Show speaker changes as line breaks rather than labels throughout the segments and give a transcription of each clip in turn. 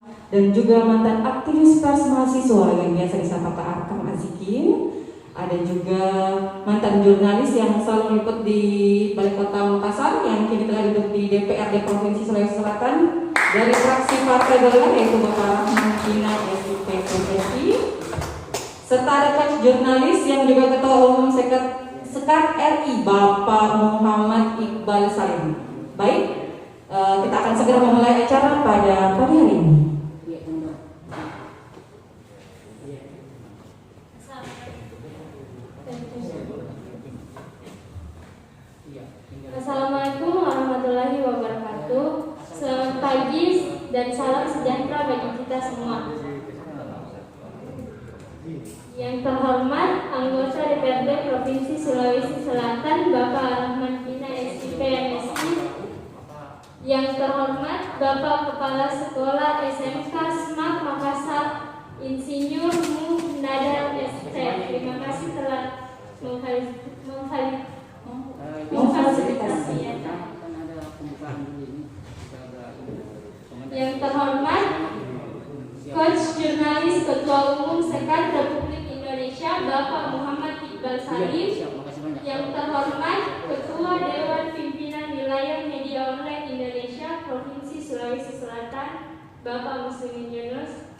dan juga mantan aktivis pers mahasiswa yang biasa disapa Pak Arkam Azikin. Ada juga mantan jurnalis yang selalu meliput di Balai Kota Makassar yang kini telah duduk di DPRD Provinsi Sulawesi Selatan dari fraksi Partai Golkar, yaitu Bapak Rahman Kina SIP PSI, serta rekan jurnalis yang juga Ketua Umum Sekar RI Bapak Muhammad Iqbal Salim. Baik, kita akan segera memulai acara pada pagi hari ini.
Assalamualaikum warahmatullahi wabarakatuh. Selamat pagi dan salam sejahtera bagi kita semua. Yang terhormat anggota DPRD Provinsi Sulawesi Selatan Bapak Rahman Kina SIP MSI. Yang terhormat Bapak Kepala Sekolah SMK SMAK Makassar Insinyur Nadal ST. Terima kasih telah memfasilitasi. Yang terhormat Coach Jurnalis Ketua Umum Sekar Republik Indonesia Bapak Muhammad Iqbal Salim. Yang terhormat Ketua Dewan Pimpinan Wilayah Media Online Indonesia Provinsi Sulawesi Selatan Bapak Muslimin Yunus,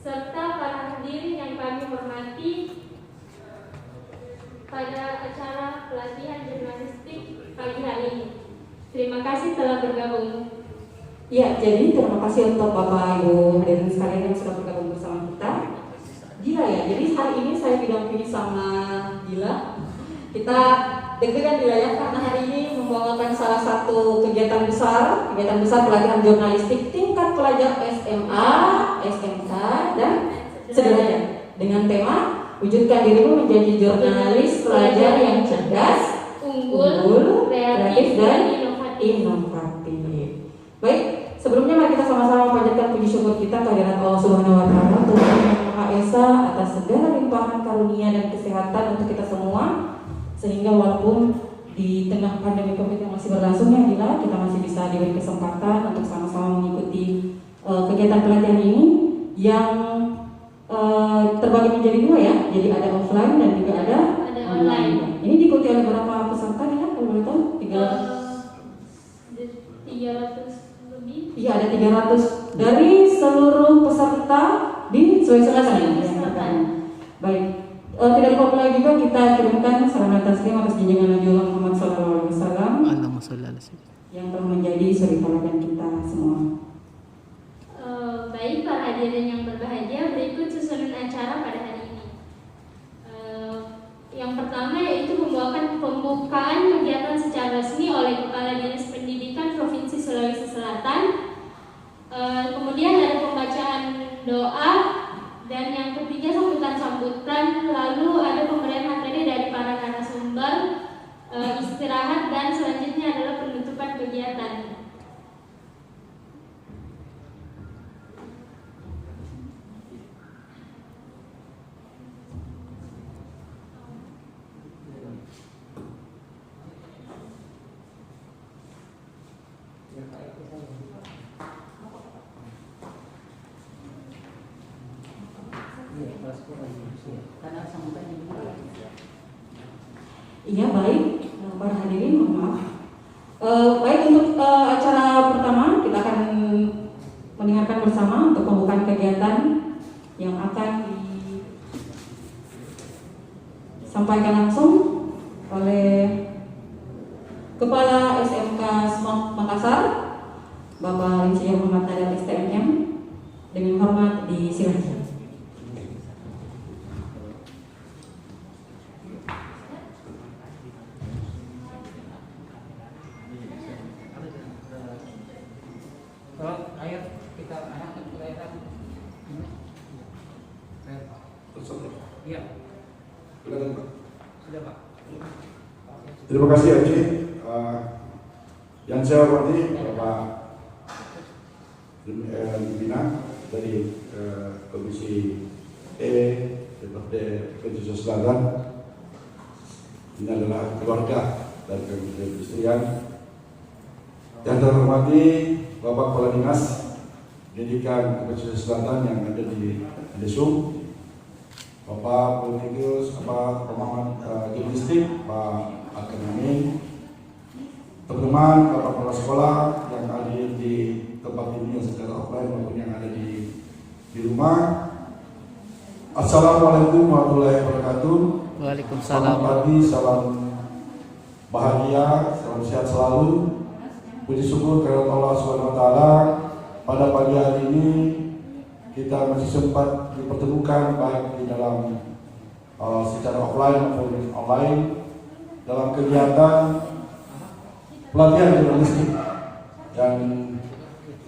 serta para hadirin yang kami hormati pada acara pelatihan jurnalistik pagi hari ini. Terima kasih telah bergabung.
Ya, jadi terima kasih untuk Bapak Ibu hadirin sekalian yang sudah bergabung bersama kita. Gila ya, jadi hari ini saya didampingi sama Gila. Kita deg-degan Gila ya, karena hari ini membawakan salah satu kegiatan besar pelatihan jurnalistik tingkat pelajar SMA, SMK, dan sederajat dengan tema wujudkan dirimu menjadi jurnalis pelajar yang cerdas, unggul, kreatif, dan inovatif. Baik, sebelumnya mari kita sama-sama panjatkan puji syukur kita kehadirat Allah Subhanahu wa Ta'ala, Tuhan Yang Maha Esa, atas segala limpahan karunia dan kesehatan untuk kita semua, sehingga walaupun di tengah pandemi Covid yang masih berlangsung ya Gila, kita masih bisa diberi kesempatan untuk sama-sama mengikuti kegiatan pelatihan ini yang terbagi menjadi dua ya, jadi ada offline dan juga ada online. Ini diikuti oleh berapa peserta ya? Kalau boleh tahu?
300 lebih.
Iya, ada 300 dari seluruh peserta di Sulawesi Selatan ya. Baik, tidak lupa pula juga kita kirimkan salam taslim atas junjungan Nabi Muhammad SAW yang telah menjadi suri tauladan kita semua.
Baik, para hadirin yang berbahagia, berikut susunan acara pada hari ini. Yang pertama yaitu pembukaan kegiatan secara resmi oleh Kepala Dinas Pendidikan Provinsi Sulawesi Selatan. Kemudian ada pembacaan doa, dan yang ketiga sambutan, lalu ada pemberian materi dari para narasumber, istirahat, dan selanjutnya adalah penutupan kegiatan.
Iya, baik, para hadirin, mohon maaf. Baik, untuk acara pertama kita akan mendengarkan bersama untuk pembukaan kegiatan yang akan disampaikan langsung oleh Kepala SMK SMAK Makassar, Bapak Insinyur Muhammad Nadal STMM. Dengan hormat disilakan.
Ayo kita arahkan kelihatan. Iya. Sudah Pak.
Terima kasih Haji. Yang saya hormati Bapak pimpinan dari Komisi DPRD Provinsi Selatan. Ini adalah keluarga dari Kementerian Perindustrian. Yang terhormati Bapak Kepala Dinas Pendidikan Pesisir Selatan yang ada di Desum, Bapak Politikus, Bapak Pemahaman Jurnalistik, Pak Amin, teman-teman, Bapak kepala sekolah yang hadir di tempat ini secara offline maupun yang ada di rumah. Assalamualaikum warahmatullahi wabarakatuh.
Waalaikumsalam.
Selamat pagi, salam bahagia, salam sehat selalu. Puji syukur kepada Allah SWT. Pada pagi hari ini kita masih sempat dipertemukan baik di dalam secara offline maupun online dalam kegiatan pelatihan jurnalistik yang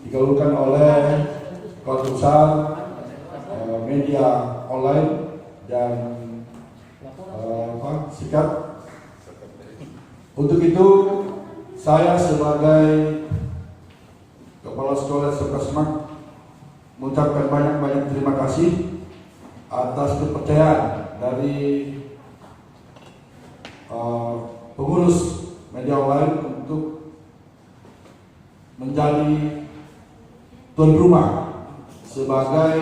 digaungkan oleh Keluarga Besar Media Online dan Sikat. Untuk itu saya sebagai Kepala Sekolah SMK Semak mengucapkan banyak-banyak terima kasih atas kepercayaan dari pengurus media online untuk menjadi tuan rumah sebagai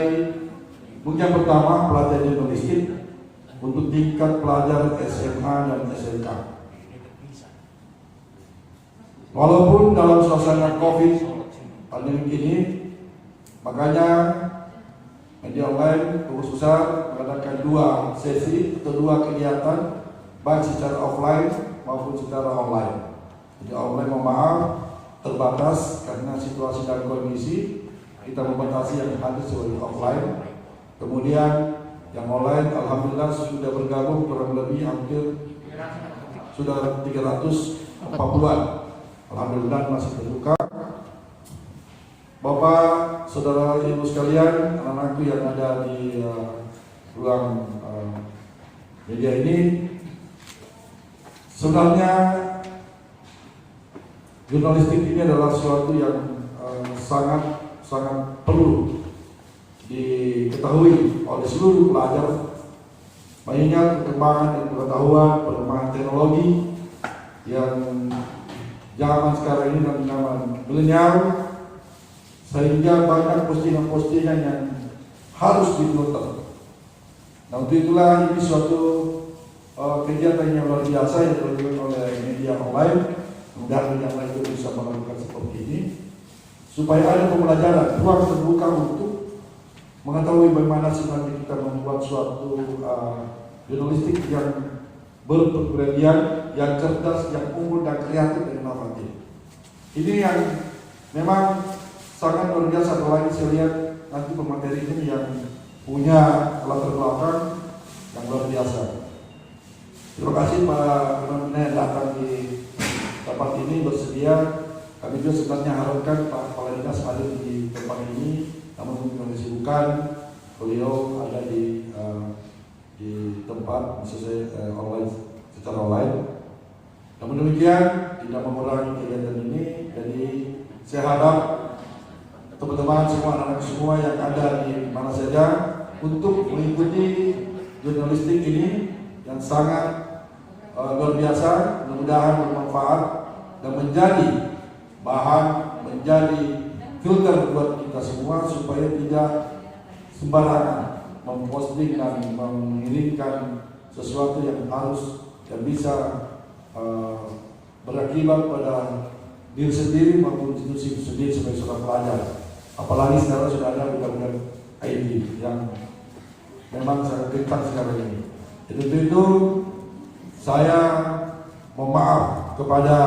yang pertama pelatihan jurnalistik untuk tingkat pelajar SMA dan SMK. Walaupun dalam suasana COVID pandemi ini, makanya media online pengurus besar mengadakan 2 sesi atau 2 kegiatan baik secara offline maupun secara online. Jadi online mohon maaf terbatas karena situasi dan kondisi kita membatasi yang hadir sebagai offline. Kemudian yang online alhamdulillah sudah bergabung kurang lebih hampir sudah 340-an. Alhamdulillah masih terbuka. Bapak, saudara, ibu sekalian, anak-anakku yang ada di ruang media ini, sebenarnya jurnalistik ini adalah sesuatu yang sangat perlu diketahui oleh seluruh pelajar, mengingat perkembangan dan pengetahuan, perkembangan teknologi yang zaman sekarang ini dan zaman milenial, sehingga banyak postingan-postingan yang harus difilter. Nah, untuk itulah ini suatu kegiatan yang luar biasa yang dilakukan oleh media online. Mudah-mudahan yang lain bisa melakukan seperti ini, supaya ada pembelajaran, ruang terbuka untuk mengetahui bagaimana sebenarnya kita membuat suatu jurnalistik yang berkepribadian, yang cerdas, yang unggul dan kreatif dan inovatif. Ini yang memang sangat luar biasa. Apalagi saya lihat nanti pemateri ini yang punya latar belakang yang luar biasa. Terima kasih Pak teman-teman yang datang di tempat ini bersedia. Kami juga sebenarnya harapkan Pak Kepala Dinas hadir di tempat ini, namun mungkin kesibukan beliau ada di tempat khususnya online, secara online. Namun demikian tidak mengurangi kegiatan ini. Jadi saya harap teman-teman semua, anak-anak semua yang ada di mana saja untuk mengikuti jurnalistik ini yang sangat luar biasa. Mudah-mudahan bermanfaat dan menjadi bahan, menjadi filter buat kita semua supaya tidak sembarangan memposting dan mengirimkan sesuatu yang harus dan bisa berakibat pada diri sendiri maupun institusi sendiri sebagai seorang pelajar. Apalagi sekarang sudah ada undang-undang IT yang memang sangat ketat sekarang ini. Jadi itu saya mohon maaf kepada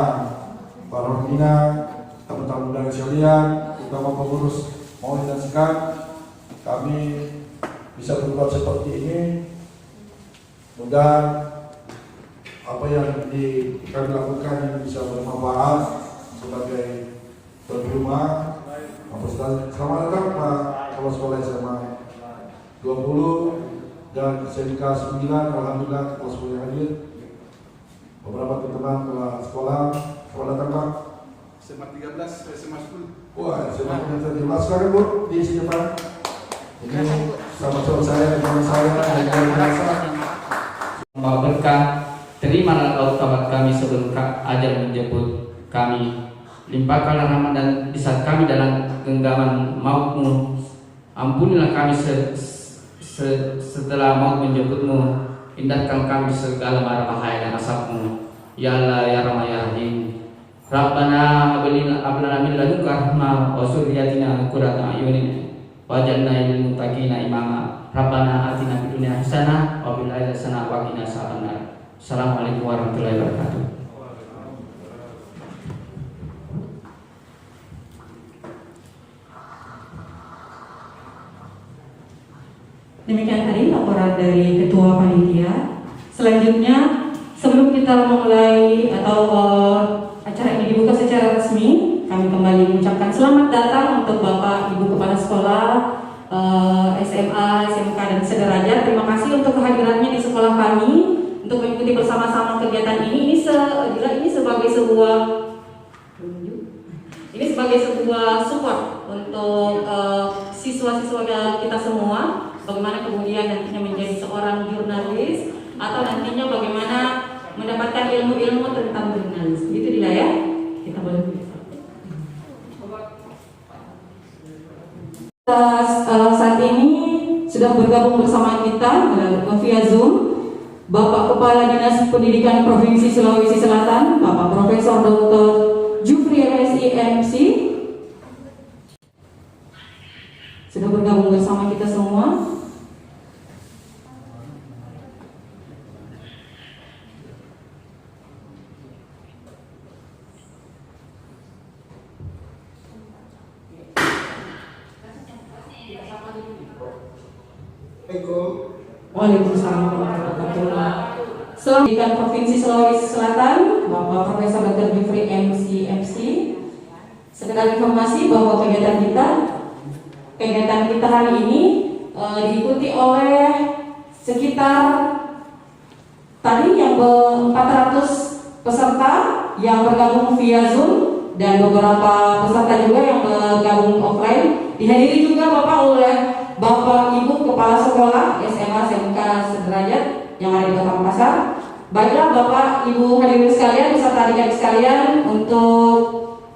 para pembina, teman-teman undangan sekalian, terutama pengurus Maulid dan Sikat, kami bisa berbuat seperti ini. Mudah apa yang kami lakukan yang bisa bermanfaat sebagai tuan rumah. Selamat datang Pak Kepala Sekolah SMA 20 dan SMK 9. Alhamdulillah Kepala Sekolah yang hadir. Beberapa teman-teman kepala sekolah. Selamat datang Pak.
SMA 13, SMA 10.
Wah, SMA 13 sekarang Bu di sini Pak. Ini sama-sama saya, teman saya yang biasa.
Membawa berkah, terimalah taubat kami sebelum ajal menjemput kami. Limpahkanlah rahmat dan di saat kami dalam genggaman maut-Mu. Ampunilah kami setelah maut menjemput-Mu. Hindarkan kami segala mara bahaya dan asap-Mu. Ya Allah ya Rahman ya Rahim. Rabbana ablana min ladunka rahmah wa surriyatina qurrata a'yunin waj'alna lil muttaqina imama. Rabbana atina fid dunya hasanah wa fil akhirati hasanah wa qina adzabannar. Assalamualaikum warahmatullahi wabarakatuh.
Demikian tadi laporan dari Ketua Panitia. Selanjutnya, sebelum kita memulai atau acara ini dibuka secara resmi, kami kembali mengucapkan selamat datang untuk Bapak Ibu Kepala Sekolah SMA, SMK dan sederajat. Terima kasih untuk kehadirannya di sekolah kami untuk mengikuti bersama-sama kegiatan ini. Ini sebagai sebuah support untuk siswa-siswa kita semua. Bagaimana kemudian nantinya menjadi seorang jurnalis atau nantinya bagaimana mendapatkan ilmu-ilmu tentang jurnalis. Gitu tidak ya? Kita boleh saat ini sudah bergabung bersama kita via Zoom Bapak Kepala Dinas Pendidikan Provinsi Sulawesi Selatan, Bapak Profesor Dr. Jufri MSI MC, sudah bergabung bersama kita semua. Waalaikumsalam warahmatullahi wabarakatuh. Pendidikan Provinsi Sulawesi Selatan, Bapak Profesor Dr. Jufri MC. Sekedar informasi bahwa kegiatan kita hari ini diikuti oleh sekitar tadi yang 400 peserta yang bergabung via Zoom dan beberapa peserta juga yang bergabung offline. Dihadiri juga Bapak oleh Bapak Ibu Kepala Sekolah SMA SMK sederajat yang ada di Kota Makassar. Baiklah Bapak Ibu hadirin sekalian beserta adik-adik sekalian, untuk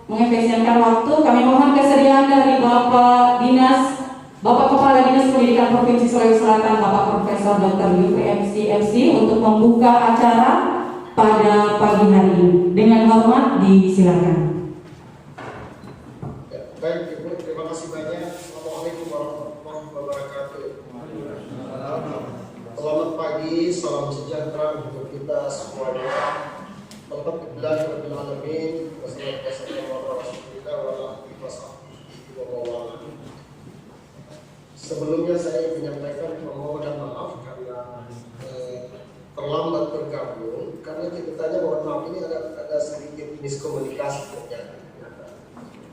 mengefisienkan waktu kami mohon kesediaan dari Bapak Kepala Dinas Pendidikan Provinsi Sulawesi Selatan, Bapak Profesor Dr. Jufri MC untuk membuka acara pada pagi hari ini. Dengan hormat disilakan.
Baik Ibu, terima kasih banyak. Assalamualaikum warahmatullahi wabarakatuh. Selamat pagi, salam sejahtera untuk kita semuanya. Alhamdulillah rabbil alamin, wassalatu wassalamu ala rasulillah wa ala alihi washabbihi wa mawala. Sebelumnya saya menyampaikan permohonan maaf karena terlambat bergabung, karena ceritanya mohon maaf ini ada sedikit miskomunikasi terjadi.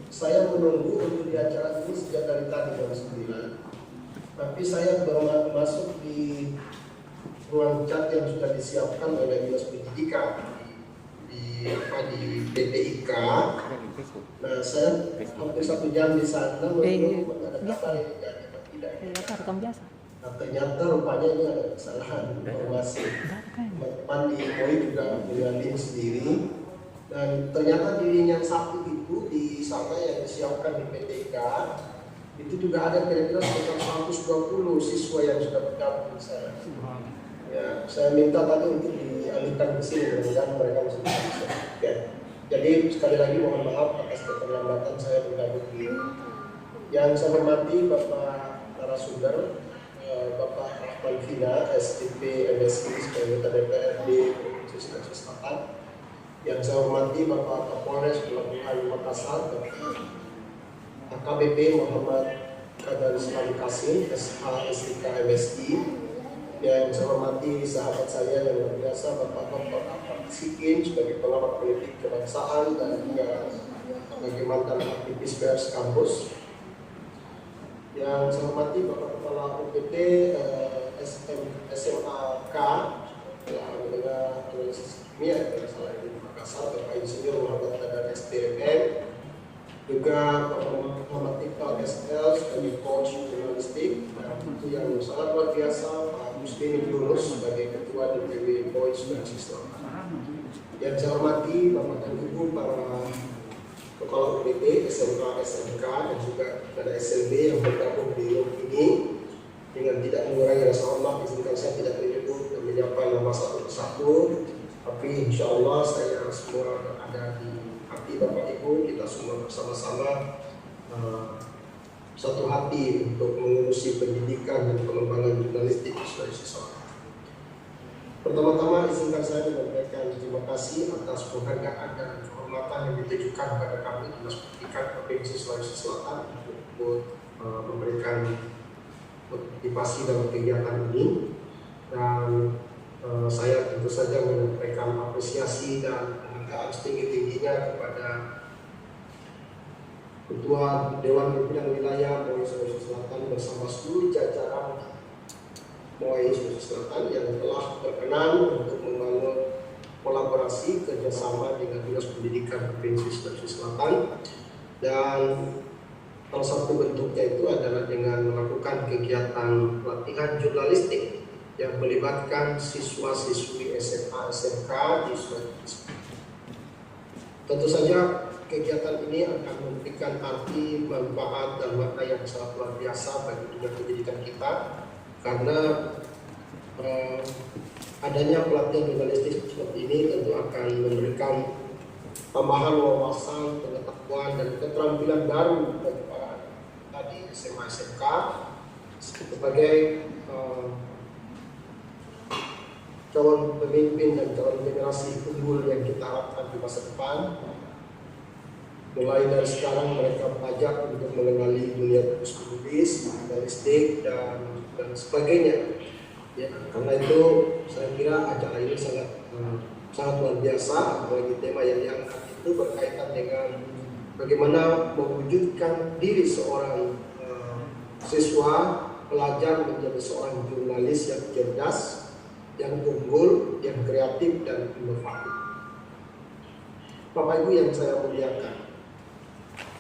Saya menunggu untuk di acara ini sejak dari tadi jam 9, tapi saya baru masuk di ruang chat yang sudah disiapkan oleh Dinas Pendidikan di BPIK. Nah, saya hampir 1 jam di sana menunggu ada kata yang tidak. Nah, ternyata rupanya ini ada kesalahan informasi. Teman-teman di IMOI juga punya link sendiri. Dan ternyata di link yang satu itu di sana yang disiapkan di PTK itu juga ada kira-kira sekitar 120 siswa yang sudah bergabung di sana. Ya, saya minta tadi untuk dialihkan ke sini, mudah-mudahan mereka masih bisa. Ya. Jadi sekali lagi mohon maaf atas keterlambatan saya bergabung di. Yang saya hormati Bapak narasumber, Bapak Rahman Fina, STP MSI sebagai anggota DPRD Provinsi Sulawesi Selatan. Yang saya hormati Bapak Kapolres Pelabuhan Makassar, Bapak AKBP Muhammad Kadar Islam Kasim, SH SIK MSI. Yang saya hormati sahabat saya yang luar biasa Bapak Dr. Ahmad Sikin sebagai pengamat politik kebangsaan dan juga sebagai mantan aktivis pers kampus. Yang saya hormati Bapak Kepala UPT SMAK yang adalah analisis kimia kalau salah ini Makassar, Bapak Insinyur Muhammad Kadar STMM, juga Bapak Muhammad Iqbal SL sebagai coach jurnalistik, dan itu yang sangat luar biasa Pak Muslimin Yunus sebagai Ketua DPW Boys dan Sistem. Yang saya hormati Bapak dan Ibu para kepala UPT, SMK, SMK, dan juga ada SLB yang bergabung di room ini. Dengan tidak mengurangi rasa hormat, izinkan saya tidak menyebut dan menyapa nama satu persatu, tapi insya Allah saya semua berada di hati Bapak Ibu, kita semua bersama-sama satu hati untuk mengurusi pendidikan dan pengembangan jurnalistik di Sulawesi Selatan. Pertama-tama izinkan saya menyampaikan terima kasih atas penghargaan dan kehormatan yang ditujukan kepada kami Dinas Pendidikan Provinsi Sulawesi Selatan untuk memberikan motivasi dalam kegiatan ini, dan saya tentu saja menyampaikan apresiasi dan penghargaan setinggi-tingginya kepada Ketua Dewan Pimpinan Wilayah MOI Sulawesi Selatan bersama seluruh jajaran MOI Sulawesi Selatan yang telah berkenan untuk membangun kolaborasi kerjasama dengan Dinas Pendidikan Provinsi Sulawesi Selatan, dan salah satu bentuknya itu adalah dengan melakukan kegiatan pelatihan jurnalistik yang melibatkan siswa-siswi SMA SMK di Sulawesi. Tentu saja kegiatan ini akan memberikan arti, manfaat, dan makna yang sangat luar biasa bagi dunia pendidikan kita, karena adanya pelatihan jurnalistik seperti ini tentu akan memberikan tambahan wawasan, pengetahuan, dan keterampilan baru bagi para tadi SMA SMK sebagai calon pemimpin dan calon generasi unggul yang kita harapkan di masa depan. Mulai dari sekarang mereka belajar untuk mengenali dunia tulis-menulis, jurnalistik, dan sebagainya. Ya, karena itu saya kira acara ini sangat luar biasa, apalagi tema yang diangkat itu berkaitan dengan bagaimana mewujudkan diri seorang siswa pelajar menjadi seorang jurnalis yang cerdas, yang unggul, yang kreatif, dan inovatif. Bapak Ibu yang saya muliakan,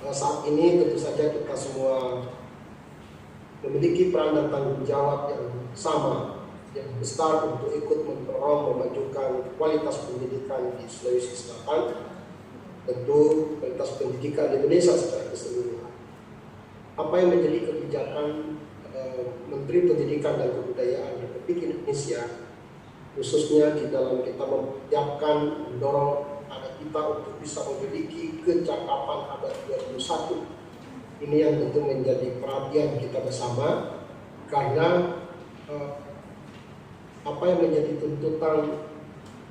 saat ini tentu saja kita semua memiliki peran dan tanggung jawab yang sama, yang besar untuk ikut mendorong memajukan kualitas pendidikan di Sulawesi Selatan, tentu kualitas pendidikan di Indonesia secara keseluruhan. Apa yang menjadi kebijakan Menteri Pendidikan dan Kebudayaan Republik Indonesia, khususnya di dalam kita mempersiapkan mendorong anak kita untuk bisa memiliki kecakapan abad 21. Ini yang tentu menjadi perhatian kita bersama, karena apa yang menjadi tuntutan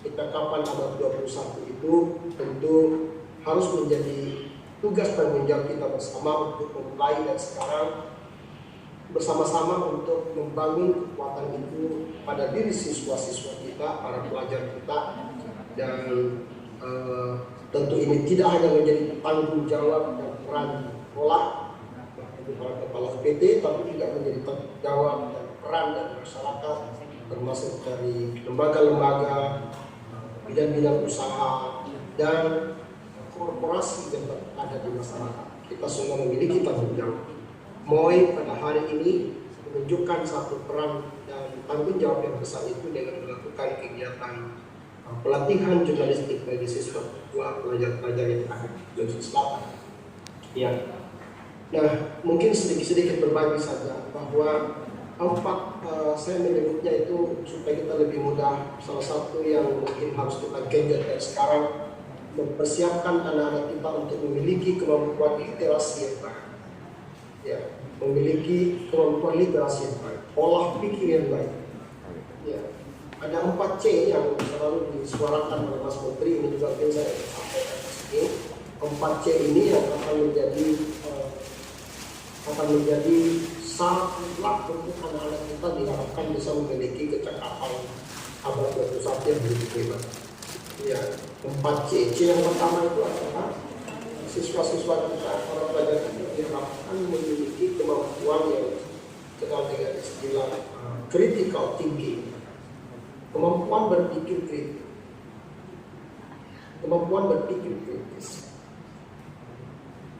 kecakapan abad 21 itu tentu harus menjadi tugas tanggung jawab kita bersama untuk memulai dari sekarang bersama-sama untuk membangun kekuatan itu pada diri siswa-siswa kita, para pelajar kita, dan tentu ini tidak hanya menjadi tanggung jawab dan peran sekolah, para kepala UPT, tapi juga menjadi tanggung jawab dan peran dari masyarakat, termasuk dari lembaga-lembaga, bidang-bidang usaha, dan korporasi yang ada di masyarakat. Kita semua memiliki tanggung jawab. MOI pada hari ini menunjukkan satu peran dan tanggung jawab yang besar itu dengan melakukan kegiatan pelatihan jurnalistik bagi siswa pelajar-pelajar yang ada di Sulawesi Selatan. Ya. Nah, mungkin sedikit-sedikit berbagi saja bahwa saya menyebutnya itu supaya kita lebih mudah. Salah satu yang mungkin harus kita genjot dari sekarang, mempersiapkan anak-anak kita untuk memiliki kemampuan literasi yang baik. Ya, memiliki kemampuan literasi yang baik, olah pikir yang baik. Ya, ada 4 C yang selalu disuarakan oleh Mas Menteri, ini juga ingin saya sampaikan di sini. 4 C ini yang akan menjadi syarat mutlak untuk anak-anak kita diharapkan bisa memiliki kecakapan abad 21 yang begitu hebat. Ya, 4 C. C yang pertama itu adalah siswa-siswa kita, para pelajar kita diharapkan memiliki kemampuan yang dikenal dengan istilah critical thinking, kemampuan berpikir kritis, kemampuan berpikir kritis.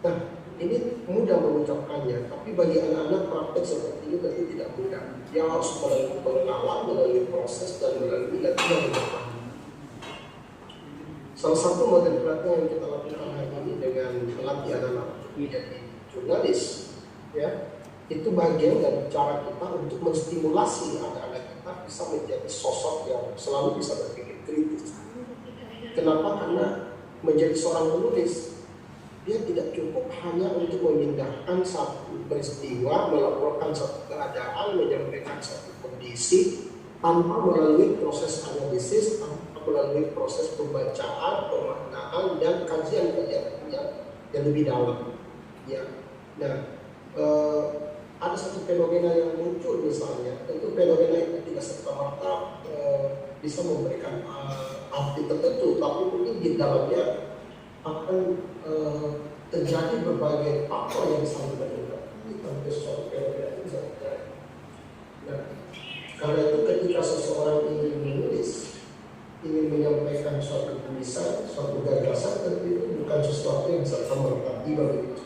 Nah, ini mudah mengucapkannya, tapi bagi anak-anak praktek seperti ini tentu tidak mudah. Dia harus melalui pengalaman, melalui proses, dan melalui latihan yang bertahun. Salah satu model pelatihan yang kita lakukan hari ini dengan melatih anak-anak menjadi jurnalis, ya, itu bagian dari cara kita untuk menstimulasi anak-anak kita bisa menjadi sosok yang selalu bisa berpikir kritis. Kenapa? Karena menjadi seorang penulis, dia tidak cukup hanya untuk memindahkan satu peristiwa, melaporkan satu keadaan, menyampaikan satu kondisi tanpa melalui proses analisis, tanpa melalui proses pembacaan, pemaknaan, dan kajian-kajian yang lebih dalam. Ya, nah, ada satu fenomena yang muncul misalnya, tentu fenomena itu tidak serta-merta bisa memberikan arti tertentu, tapi mungkin di dalamnya akan terjadi berbagai faktor yang saling berimplikasi sampai suatu fenomena itu bisa terjadi. Nah, karena itu ketika seseorang ingin menulis, ingin menyampaikan suatu tulisan, suatu gagasan, tentu itu bukan sesuatu yang serta-merta tiba begitu,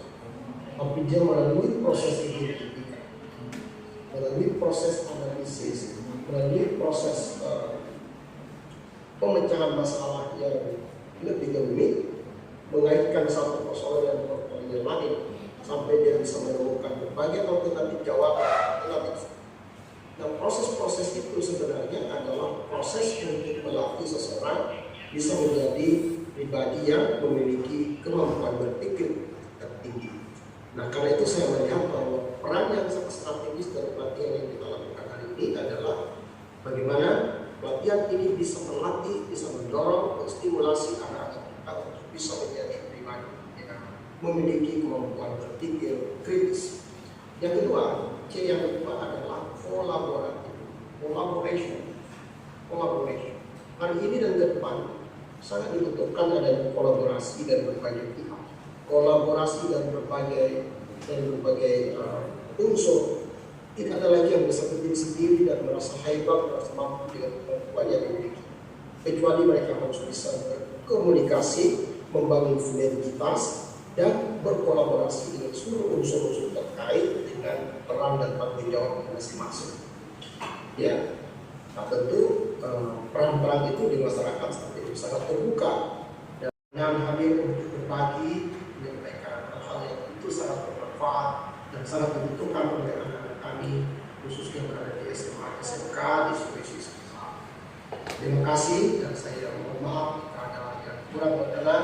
tapi dia melalui proses identifikasi, melalui proses analisis, melalui proses pemecahan masalah yang lebih rumit, mengaitkan satu persoalan yang persoalan yang lain, sampai dia bisa menemukan berbagai alternatif jawaban. Dan proses-proses itu sebenarnya adalah proses untuk melatih seseorang bisa menjadi pribadi yang memiliki kemampuan berpikir tertinggi. Nah, karena itu saya melihat bahwa peran yang sangat strategis dari pelatihan yang kita lakukan hari ini adalah bagaimana pelatihan ini bisa melatih, bisa mendorong, menstimulasi anak-anak kita untuk bisa menjadi pribadi yang memiliki kemampuan berpikir kritis. Yang kedua, yang kedua adalah collaboration. Hari ini dan ke depan sangat dibutuhkan adanya kolaborasi dari berbagai pihak, kolaborasi dan berbagai unsur. Tidak ada lagi yang bisa berdiri sendiri dan merasa hebat, merasa mampu dengan kemampuan yang dimiliki, kecuali mereka harus bisa berkomunikasi, membangun sinergitas, dan berkolaborasi dengan seluruh unsur-unsur terkait dengan peran dan tanggung jawab masing-masing. Ya, nah tentu peran-peran itu di masyarakat saat ini sangat terbuka dan hadir untuk berbagi, menyampaikan hal-hal yang itu sangat bermanfaat dan sangat dibutuhkan oleh anak-anak kami, khususnya berada di SMA, SMK di Sulawesi Selatan. Terima kasih dan saya mohon maaf jika ada yang kurang berkenan.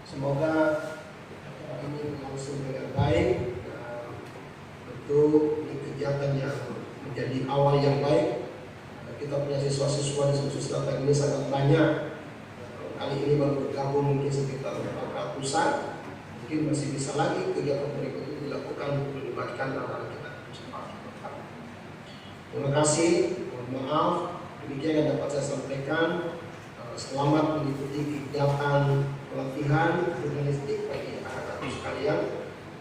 Semoga ini berlangsung dengan baik. Tentu ini kegiatan yang menjadi awal yang baik. Kita punya siswa-siswa di Sulawesi Selatan ini sangat banyak. Kali ini baru bergabung mungkin sekitar 400-an. Mungkin masih bisa lagi kegiatan berikutnya dilakukan untuk melibatkan anak-anak kita. Terima kasih. Mohon maaf. Demikian yang dapat saya sampaikan. Selamat mengikuti kegiatan pelatihan jurnalistik bagi anak-anak sekalian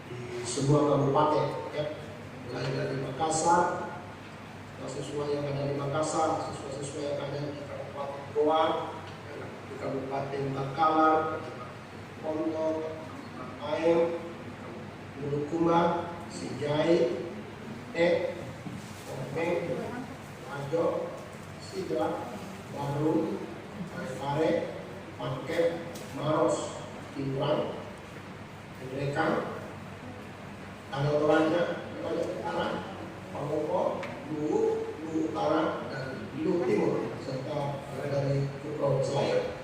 di semua kabupaten, ya. Mulai dari Makassar, siswa yang ada di Makassar, siswa-siswa yang ada di Kabupaten Goa, di Kabupaten Bangkalan, Pondok, Air, Bulukumba, Sijai, Kompeng, Majo, Sidra, Baru, Pare, Paket, Maros, Timbrang, Pendekang, Tanah Toraja, Toraja Utara, Pamoko, Luwu Utara, dan Luwu Timur, serta dari Pulau Selayar.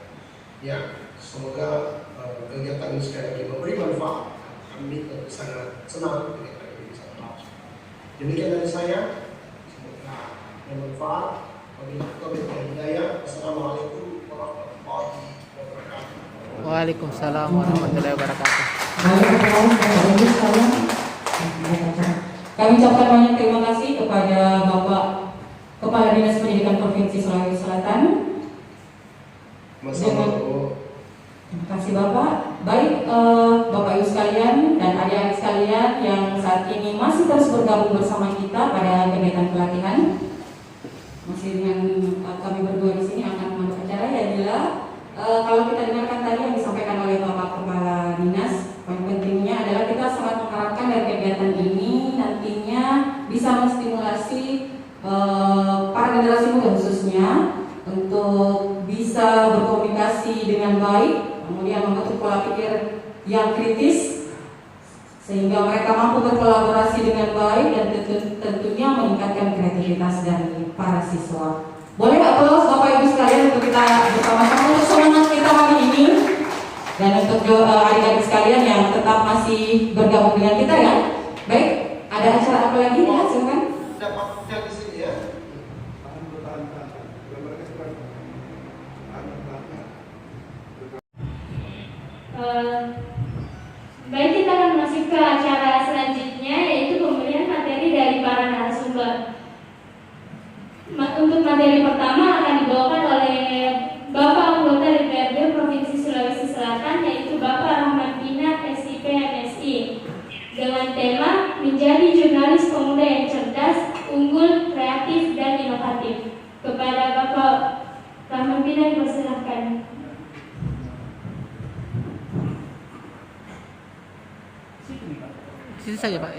Ya, semoga kegiatan ini sekali lagi memberi manfaat. Kami sangat senang kegiatan ini bisa berlangsung. Demikian dari saya, semoga bermanfaat. Wabillahi hidayah. Assalamualaikum warahmatullahi wabarakatuh.
Waalaikumsalam warahmatullahi wabarakatuh.
Kami ucapkan banyak terima kasih kepada Bapak Kepala Dinas Pendidikan Provinsi Sulawesi Selatan. Terima kasih Bapak. Baik Bapak Ibu sekalian dan adik-adik sekalian yang saat ini masih terus bergabung bersama kita pada kegiatan pelatihan. Masih dengan kami berdua di sini akan memandu acara ya Dila. Kalau kita dengarkan tadi yang disampaikan oleh Bapak Kepala Dinas, poin pentingnya adalah kita sangat mengharapkan dari kegiatan ini nantinya bisa menstimulasi para generasi muda khususnya untuk bisa berkomunikasi dengan baik, membentuk pola pikir yang kritis sehingga mereka mampu berkolaborasi dengan baik dan tentunya meningkatkan kreativitas dari para siswa. Boleh aplaus Bapak Ibu sekalian untuk kita bersama-sama untuk semangat kita hari ini dan untuk adik-adik sekalian yang tetap masih bergabung dengan kita ya. Baik, ada acara apa lagi ya? Silakan.
Dapat di sini ya.
Baik, kita akan masuk ke acara selanjutnya, yaitu pemberian materi dari para narasumber. Untuk materi pertama akan dibawakan oleh Bapak anggota DPRD Provinsi Sulawesi Selatan, yaitu Bapak Rahman Pina, SIP MSI, dengan tema menjadi jurnalis pemuda yang cerdas, unggul, kreatif, dan inovatif. Kepada Bapak Rahman Pina, dipersilahkan.
Sini saja Pak.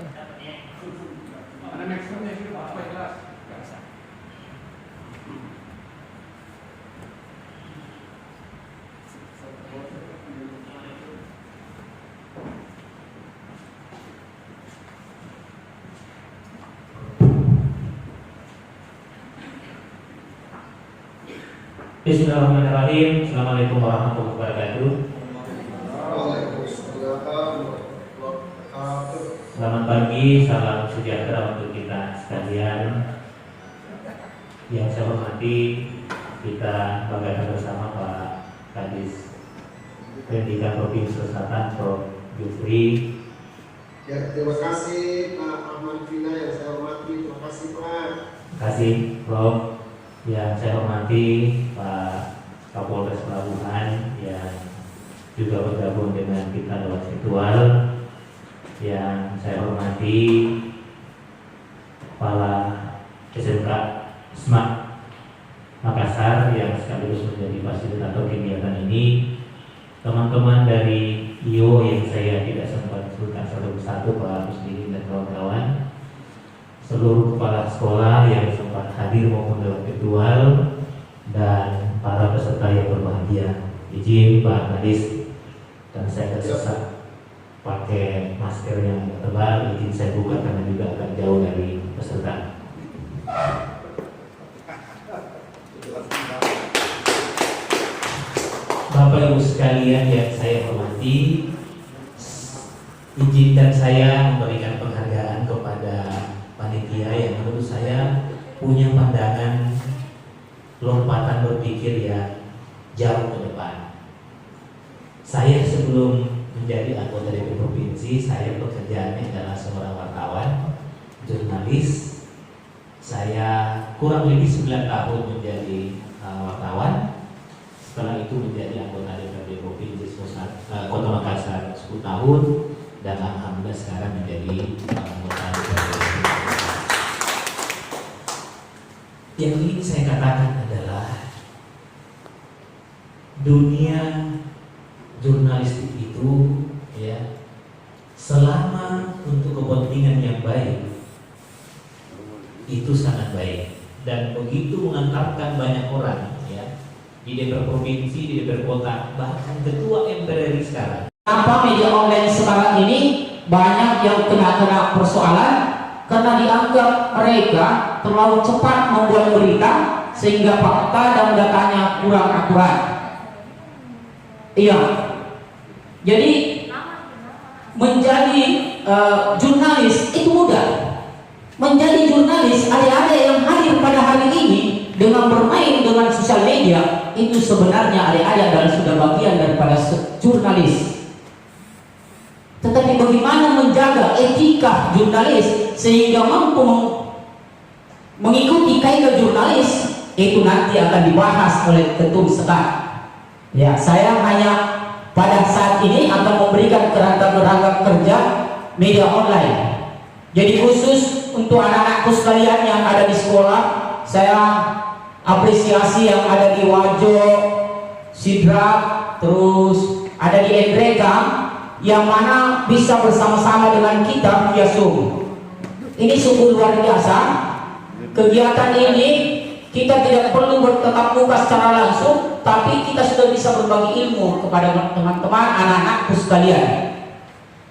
Ada maximumnya itu apa kelas?
Bismillahirrahmanirrahim. Assalamualaikum warahmatullahi wabarakatuh. Selamat pagi, salam sejahtera untuk kita sekalian. Yang saya hormati, kita banggakan bersama Pak Kadis Pendidikan Provinsi Selatan, Prof. Jufri.
Ya, terima kasih Pak Rahman Pina yang saya hormati. Terima kasih Pak.
Terima kasih Prof. Yang saya hormati Pak Kapolres Pelabuhan yang juga bergabung dengan kita lewat virtual. Yang saya hormati Kepala SMK SMAK Makassar yang sekaligus menjadi fasilitator kegiatan ini, teman-teman dari IO yang saya tidak sempat sebutkan satu persatu, Pak Muslimin dan kawan-kawan, seluruh kepala sekolah yang sempat hadir maupun lewat virtual, dan para peserta yang berbahagia. Izin Pak Kadis, dan saya tersesat pakai masker yang tebal, izin saya buka karena juga akan jauh dari peserta. Bapak Ibu sekalian yang saya hormati, izinkan saya memberikan penghargaan kepada panitia yang menurut saya punya pandangan lompatan berpikir yang jauh ke depan. Saya sebelum menjadi anggota DPRD Provinsi, saya pekerjaannya adalah seorang wartawan, jurnalis. Saya kurang lebih 9 tahun menjadi wartawan. Setelah itu menjadi anggota DPRD Provinsi Kota Makassar 10 tahun, dan alhamdulillah sekarang menjadi anggota DPRD Provinsi. Yang ingin saya katakan adalah dunia jurnalistik itu ya, selama untuk kepentingan yang baik itu sangat baik, dan begitu mengantarkan banyak orang ya di DPR provinsi, di DPR kota, bahkan ketua MPR sekarang.
Kenapa media online sekarang ini banyak yang kena persoalan? Karena dianggap mereka terlalu cepat membuat berita sehingga fakta dan datanya kurang akurat. Iya. Jadi menjadi jurnalis itu mudah. Menjadi jurnalis, adik-adik yang hadir pada hari ini dengan bermain dengan sosial media, itu sebenarnya adik-adik adalah sudah bagian daripada jurnalis. Tetapi bagaimana menjaga etika jurnalis sehingga mampu mengikuti kaidah jurnalis, itu nanti akan dibahas oleh ketum sekarang. Ya, saya hanya pada saat ini akan memberikan kerangka kerja media online. Jadi khusus untuk anak-anakku sekalian yang ada di sekolah, saya apresiasi yang ada di Wajo, Sidrap, terus ada di Endreka, yang mana bisa bersama-sama dengan kita via Zoom. Ini sungguh luar biasa. Kegiatan ini Kita tidak perlu bertatap muka secara langsung, tapi kita sudah bisa berbagi ilmu kepada teman-teman anak-anakku sekalian.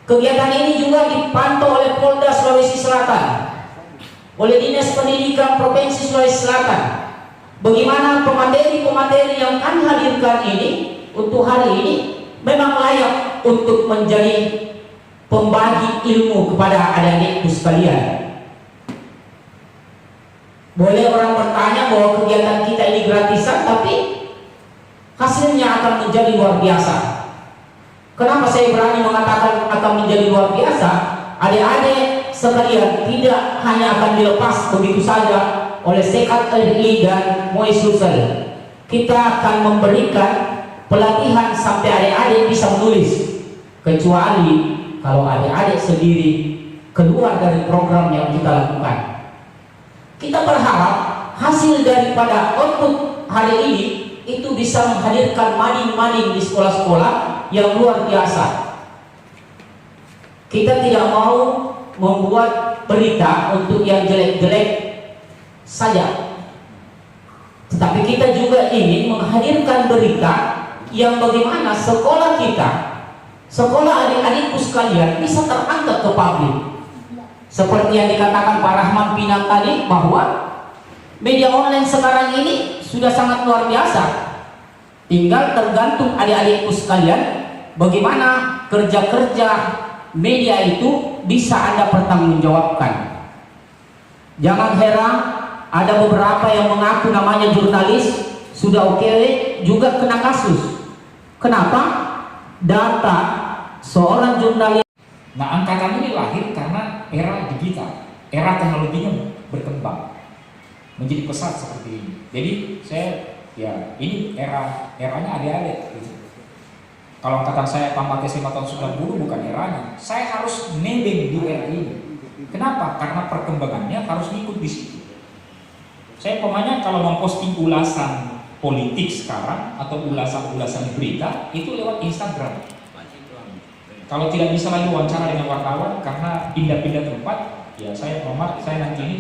Kegiatan ini juga dipantau oleh Polda Sulawesi Selatan, oleh Dinas Pendidikan Provinsi Sulawesi Selatan. Bagaimana pemateri-pemateri yang kami hadirkan ini untuk hari ini memang layak untuk menjadi pembagi ilmu kepada adik-adikku sekalian. Boleh orang bertanya bahwa kegiatan kita ini gratisan, tapi hasilnya akan menjadi luar biasa. Kenapa saya berani mengatakan akan menjadi luar biasa? Adik-adik sekalian tidak hanya akan dilepas begitu saja oleh Sekat RI dan Moe Sulsel. Kita akan memberikan pelatihan sampai adik-adik bisa menulis, kecuali kalau adik-adik sendiri keluar dari program yang kita lakukan. Kita berharap hasil daripada output hari ini itu bisa menghadirkan maning-maning di sekolah-sekolah yang luar biasa. Kita tidak mau membuat berita untuk yang jelek-jelek saja, tetapi kita juga ingin menghadirkan berita yang bagaimana sekolah kita, sekolah adik-adikku sekalian bisa terangkat ke publik. Seperti yang dikatakan Pak Rahman Pinang tadi, bahwa media online sekarang ini sudah sangat luar biasa. Tinggal tergantung adik-adikku sekalian bagaimana kerja-kerja media itu bisa Anda pertanggungjawabkan. Jangan heran ada beberapa yang mengaku namanya jurnalis, sudah OKW juga kena kasus. Kenapa? Data seorang jurnalis.
Nah, angkatan ini lahir karena era digital, era teknologinya berkembang menjadi pesat seperti ini. Jadi saya, ya ini eranya adik-adik. Gitu. Kalau angkatan saya tamat SMA tahun 90 bukan eranya. Saya harus nebeng di era ini. Kenapa? Karena perkembangannya harus ngikut di situ. Saya pokoknya kalau memposting ulasan politik sekarang atau ulasan-ulasan berita itu lewat Instagram. Kalau tidak bisa lagi wawancara dengan wartawan karena pindah-pindah tempat, ya saya nanti ini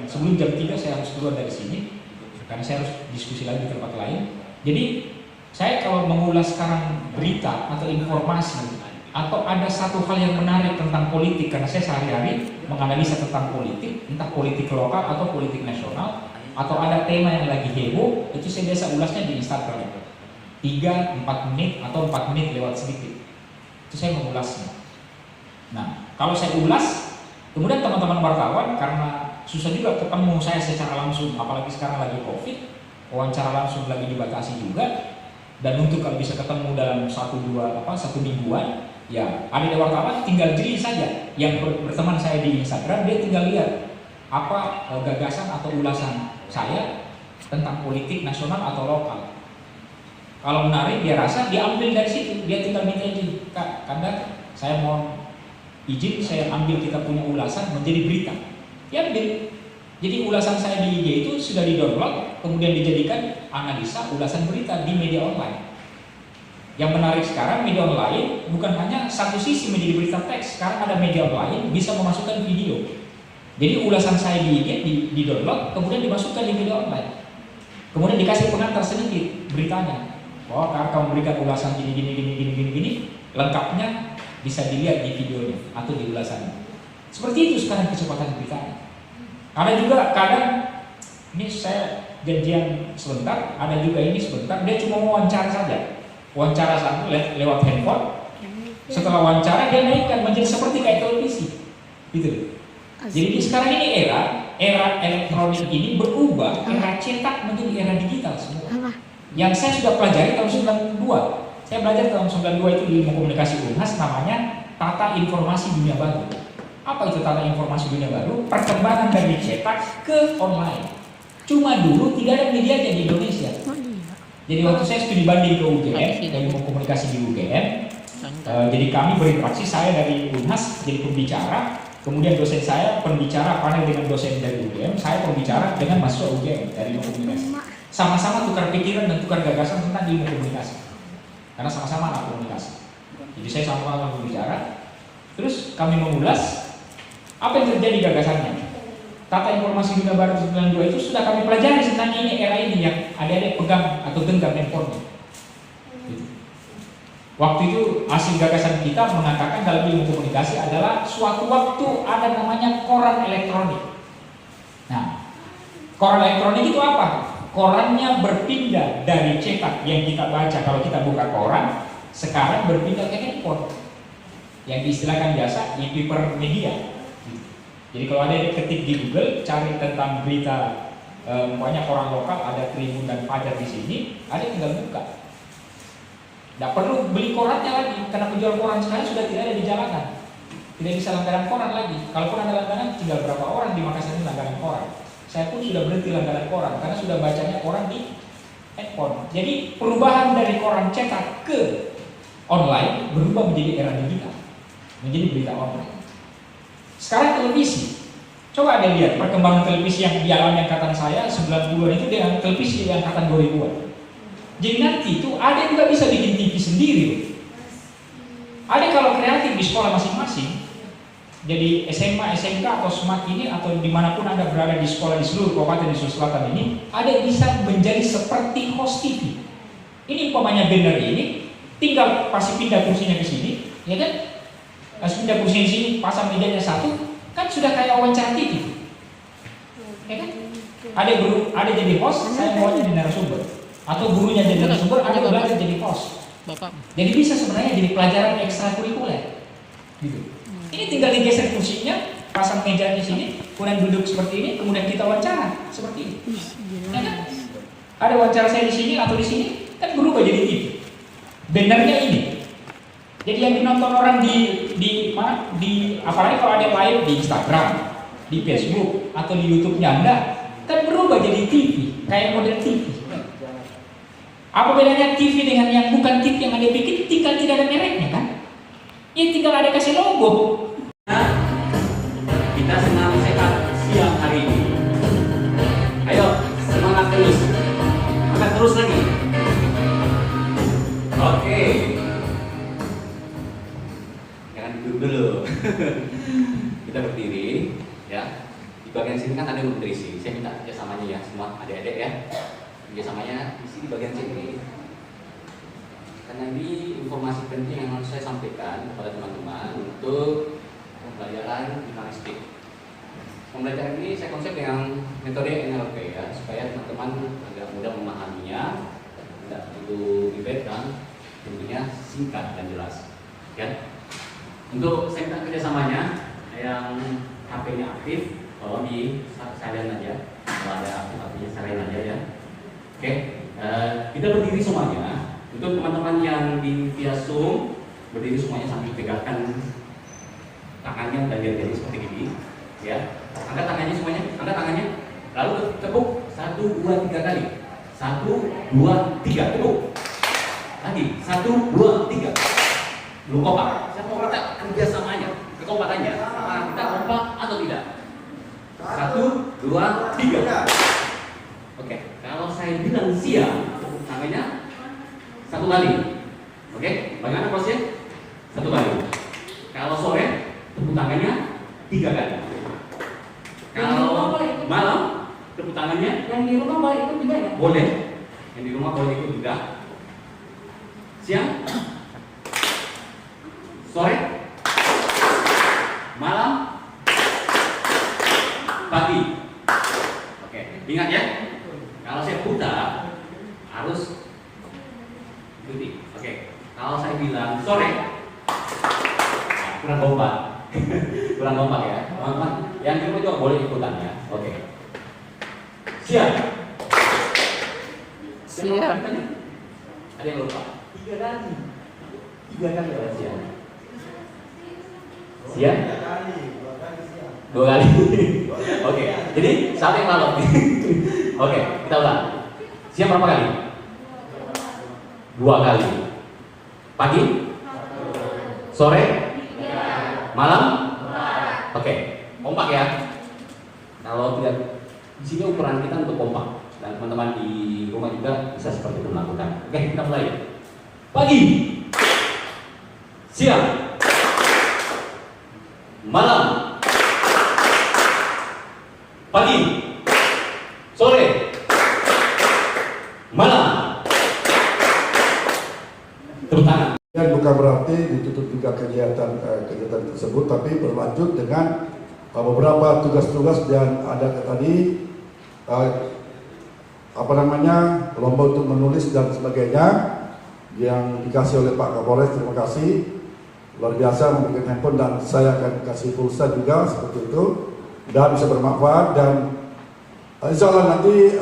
sebelum jam 3 saya harus keluar dari sini karena saya harus diskusi lagi di tempat lain. Jadi saya kalau mengulas sekarang berita atau informasi atau ada satu hal yang menarik tentang politik, karena saya sehari-hari menganalisa tentang politik, entah politik lokal atau politik nasional, atau ada tema yang lagi heboh, itu saya biasa ulasnya di Instagram 3-4 menit atau 4 menit lewat sedikit. Itu saya mengulasnya. Nah, kalau saya ulas, kemudian teman-teman wartawan karena susah juga ketemu saya secara langsung, apalagi sekarang lagi COVID, wawancara langsung lagi dibatasi juga, dan untuk kalau bisa ketemu dalam satu mingguan, ya ada wartawan tinggal jeli saja yang berteman saya di Instagram, dia tinggal lihat apa gagasan atau ulasan saya tentang politik nasional atau lokal. Kalau menarik dia rasa, dia ambil dari situ, dia tinggal minta izin, Kak, Kanda, saya mau izin saya ambil kita punya ulasan menjadi berita. Dia ambil. Jadi ulasan saya di IG itu sudah di-download, kemudian dijadikan analisa ulasan berita di media online. Yang menarik sekarang media online bukan hanya satu sisi menjadi berita teks, sekarang ada media online bisa memasukkan video. Jadi ulasan saya di IG di-download, kemudian dimasukkan di media online. Kemudian dikasih pengantar sedikit beritanya. Bahwa kakak memberikan ulasan gini, lengkapnya bisa dilihat di videonya atau di ulasannya. Seperti itu sekarang kecepatan beritanya. Ada juga kadang ini saya janjian sebentar, ada juga ini sebentar, dia cuma wawancara saja. Wawancara satu lewat handphone. Setelah wawancara dia naikkan menjadi seperti kayak televisi. Gitu. Jadi sekarang ini era elektronik ini berubah, era cetak menjadi era digital semua. Yang saya sudah pelajari tahun 92. Saya belajar tahun 92 itu di ilmu komunikasi Unhas, namanya tata informasi dunia baru. Apa itu tata informasi dunia baru? Perkembangan dari cetak ke online. Cuma dulu tidak ada media di Indonesia. Jadi waktu saya studi banding ke UGM, dari ilmu komunikasi di UGM, jadi kami berinteraksi, saya dari Unhas jadi pembicara, kemudian dosen saya pembicara panel dengan dosen dari UGM, saya pembicara dengan mahasiswa UGM dari ilmu komunikasi. Sama-sama tukar pikiran dan tukar gagasan tentang ilmu komunikasi, karena sama-sama anak komunikasi. Jadi saya sama-sama berbicara, terus kami mengulas apa yang terjadi gagasannya. Tata Informasi Dunia Baru 92 itu sudah kami pelajari sebenarnya ini era ini yang adik-adik pegang atau genggam handphonenya. Gitu. Waktu itu hasil gagasan kita mengatakan dalam ilmu komunikasi adalah suatu waktu ada namanya koran elektronik. Nah, koran elektronik itu apa? Korannya berpindah dari cetak yang kita baca kalau kita buka koran, sekarang berpindah ke handphone yang diistilahkan biasa e-paper media. Jadi kalau ada yang ketik di Google cari tentang berita banyak orang lokal, ada Tribun dan Fajar di sini, ada yang tinggal buka. Tidak perlu beli korannya lagi, karena penjual koran sekarang sudah tidak ada di jalanan. Tidak bisa langganan koran lagi. Kalaupun ada langganan, tinggal berapa orang di Makassar ini langganan koran. Saya pun sudah berhenti langganan koran, karena sudah bacanya koran di handphone. Jadi perubahan dari koran cetak ke online berubah menjadi era digital, menjadi berita online. Sekarang televisi. Coba ada lihat perkembangan televisi yang dialami angkatan saya 90-an itu dengan televisi yang angkatan 2000-an. Jadi nanti itu ada juga bisa bikin TV sendiri. Ada kalau kreatif di sekolah masing-masing. Jadi SMA, SMK atau SMAK ini atau dimanapun Anda berada di sekolah di seluruh kabupaten di Sulawesi Selatan ini, ada yang bisa menjadi seperti host TV. Ini umpamanya banner ini, tinggal pasti pindah kursinya ke sini, ya kan? Pas pindah kursinya di sini, pasang mejanya satu, kan sudah kayak wawancara TV. Ya kan? Ada jadi host, saya maunya jadi narasumber. Atau gurunya jadi narasumber, ada belajar jadi host. Jadi bisa sebenarnya jadi pelajaran ekstrakurikuler. Gitu. Ini tinggal digeser kursinya, pasang meja di sini, kemudian duduk seperti ini, kemudian kita wawancara seperti ini. Ya kan? Ada wawancara saya di sini atau di sini, kan berubah jadi TV. Bannernya ini. Jadi yang dinonton orang di mana? Di apalagi kalau ada live di Instagram, di Facebook atau di YouTube-nya Anda, kan berubah jadi TV, kayak model TV. Apa bedanya TV dengan yang bukan TV yang ada bikin? Tinggal tidak ada mereknya kan? Ya tinggal ada kasih logo.
Nah, kita senang sehat siang hari ini. Ayo semangat terus, angkat terus lagi. Oke. Jangan duduk dulu. Kita berdiri, ya. Di bagian sini kan ada nutrisi. Saya minta kerjasamanya ya, semua adik-adik ya. Kerjasamanya di sini bagian sini. Karena ini informasi penting yang harus saya sampaikan kepada teman-teman untuk pembelajaran jurnalistik. Pembelajaran ini saya konsep dengan metode NLP ya, supaya teman-teman agak mudah memahaminya, tidak perlu ribet dan tentunya singkat dan jelas. Ya. Untuk saya minta kerjasamanya, yang HP-nya aktif, kalau di silent aja, kalau ada aktif HP-nya silent aja ya. Oke, kita berdiri semuanya. Untuk teman-teman yang di via Zoom, berdiri semuanya sambil pegangkan tangannya dan jari-jari seperti ini, ya. Angkat tangannya semuanya, angkat tangannya. Lalu tepuk 1, 2, 3 kali. 1, 2, 3 tepuk. Lagi 1, 2, 3. Belum kompak. Saya mau minta kerjasamanya, kekompakannya. Kita kompak atau tidak? 1, 2, 3. Oke. Kalau saya bilang siang, tepuk tangannya 1 kali. Oke, bagaimana prosesnya? 1 kali. Kalau sore, tepuk tangannya 3 kali. Kalau malam, tepuk tangannya.
Yang di rumah boleh ikut juga ya?
Boleh. Yang di rumah boleh ikut juga. Siang, sore, malam, pagi. Oke, ingat ya. Kalau saya putar harus ikuti. Oke. Kalau saya bilang sore, kurang kompak. Kurang kompak ya. Teman-teman, yang kedua juga boleh ikutan ya. Oke. Siap.
Siap.
Ada yang lupa? 3 kali. 3 kali ya siap. Siap? 2 kali. Oke. Jadi siapa yang malam? Oke, kita ulang. Siap berapa kali? 2 kali. Pagi? Sore? Malam? Oke, kompak ya. Kalau tidak, di sini ukuran kita untuk kompak. Dan teman-teman di rumah juga bisa seperti itu melakukan. Oke, kita mulai. Pagi. Siang. Malam.
pagi, sore, malam. Tepuk tangan.
Dan bukan berarti ditutup juga kegiatan tersebut, tapi berlanjut dengan beberapa tugas-tugas dan ada tadi lomba untuk menulis dan sebagainya yang dikasih oleh Pak Kapolres. Terima kasih, luar biasa memberikan handphone dan saya akan kasih pulsa juga seperti itu dan bisa bermanfaat. Dan insya Allah nanti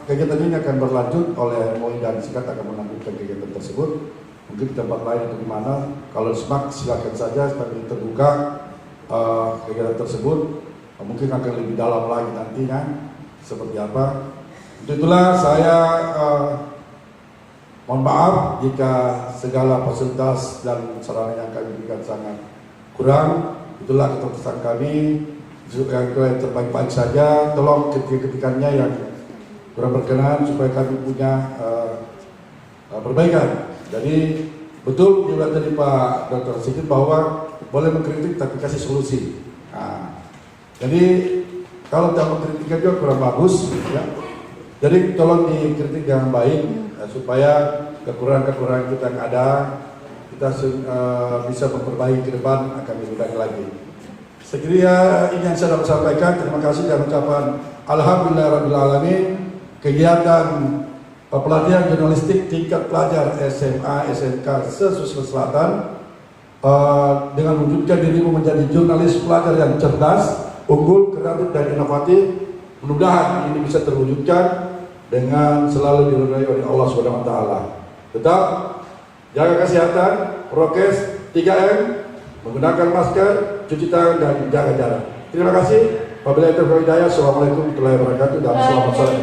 kegiatan ini akan berlanjut oleh MUI dan SIKAT akan melanjutkan kegiatan tersebut. Mungkin di tempat lain atau di mana, kalau SMAK silakan saja, kami terbuka kegiatan tersebut. Mungkin akan lebih dalam lagi nantinya seperti apa. Untuk itulah saya mohon maaf jika segala fasilitas dan sarana yang kami berikan sangat kurang. Itulah keputusan kami, yang terbaik-baik saja. Tolong ketika-ketikanya yang kurang berkenan supaya kami punya perbaikan. Jadi betul juga tadi Pak Dr. Sigit bahwa boleh mengkritik tapi kasih solusi. Jadi kalau tidak mengkritikkan juga kurang bagus, ya. Jadi tolong dikritik dengan baik supaya kekurangan-kekurangan kita yang ada kita bisa memperbaiki ke depan akan lebih baik lagi. Sekiranya ini yang saya dapat sampaikan. Terima kasih dan ucapan alhamdulillahirabbil-alamin. Kegiatan pelatihan jurnalistik tingkat pelajar SMA, SMK se-Sulawesi Selatan dengan wujudkan dirimu menjadi jurnalis pelajar yang cerdas, unggul, kreatif dan inovatif. Mudah-mudahan ini bisa terwujudkan dengan selalu diridhoi oleh Allah SWT. Tetap jaga kesehatan, prokes 3M, menggunakan masker, cuci tangan dan jaga jarak. Terima kasih. Wabillahi taufiq wal hidayah. Assalamualaikum warahmatullahi wabarakatuh dan selamat sore.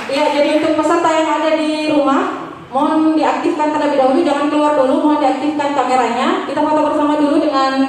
Ya, jadi untuk peserta yang ada di rumah, mohon diaktifkan terlebih dahulu, jangan keluar dulu, mohon diaktifkan kameranya. Kita foto bersama dulu dengan